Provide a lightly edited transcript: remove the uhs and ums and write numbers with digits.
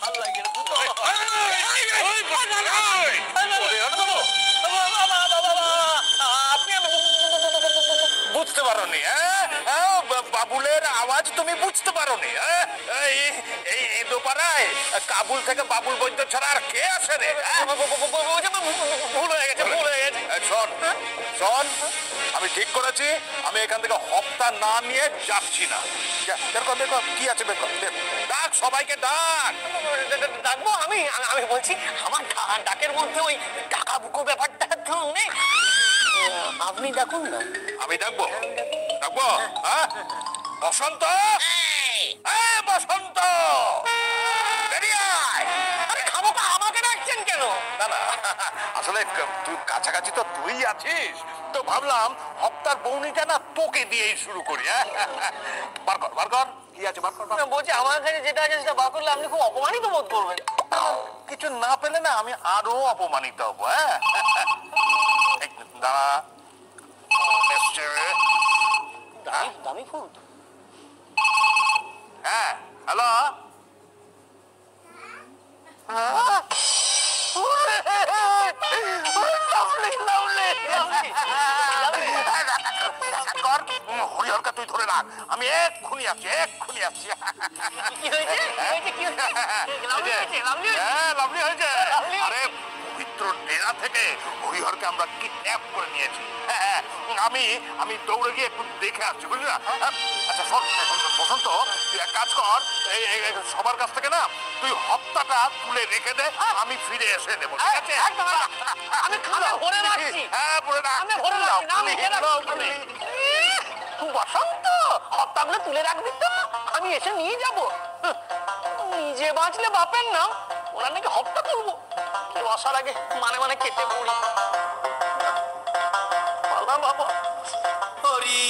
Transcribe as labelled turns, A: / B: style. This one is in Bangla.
A: ভাল লাগে আপনি বুঝতে পারোনি? বাবুলের আওয়াজ তুমি বুঝতে পারোনি? এই দোপাড়ায় কাবুল থেকে বাবুল বৈদ্য ছাড়া আর কে আসে রে? ভুল হয়ে গেছে, ভুল হয়ে গেছে। শোন শোন, আমি ঠিক করেছি, আমি এখান থেকে হপ্তা না নিয়ে যাচ্ছি না। দেখো দেখো কি আছে, দেখো ডাক, সবাইকে ডাক। ডাকবো? আমি আমি বলছি আমার ডাকের মধ্যে ওই টাকা বুকো ব্যাপারটা তো নেই। আপনি ডাকুন না। আমি ডাকবো? ডাকবো? হ্যাঁ, বসন্ত, বসন্ত বেরিয়ে আয়। আরে খামোকা আমাকে ডাকছেন কেন? না না, আসলে তুই কাছাকাছি তো তুই আছিস, তো ভাবলাম হপ্তার বউনিটা না তোকে দিয়েই শুরু করি। বার কর বার কর, কি আছে বার কর। বলছি আমার কাছে যেটা আছে সেটা বার করলে আপনি খুব অপমানিত বোধ করবেন। কিছু না পেলে না আমি আরো অপমানিত হবো। হ্যাঁ দাঁড়া, দামি ফোন। হ্যাঁ হ্যালো, হরিহরকা তুই ধরে রাখ, আমি এক্ষুনি আসছি, এক্ষুনি আসছি। লাভলি হয়েছে। আরে পবিত্র ডেরা থেকে হরিহরকে আমরা কিডন্যাপ করে নিয়েছি। আমি আমি দৌড়ে গিয়ে একটু দেখে আসছি, বুঝলি না? আচ্ছা শোন বসন্ত, তুই এক কাজ কর, এই সবার কাছ থেকে না তুই হপ্তাটা তুলে রেখে দে, আমি ফিরে এসে নেবো। ঠিক আছে? আমি খানা ভরে রাখছি। হ্যাঁ ভরে রাখ। বসন্ত, হপ্তাগুলো তুলে রাখবি তো, আমি এসে নিয়ে যাবো। নিজে বাঁচলে বাপের নাম, ওনার নাকি হপ্তা তুলবো। বসার আগে মানে মানে কেটে পড়ি। বাবা বাবা হরি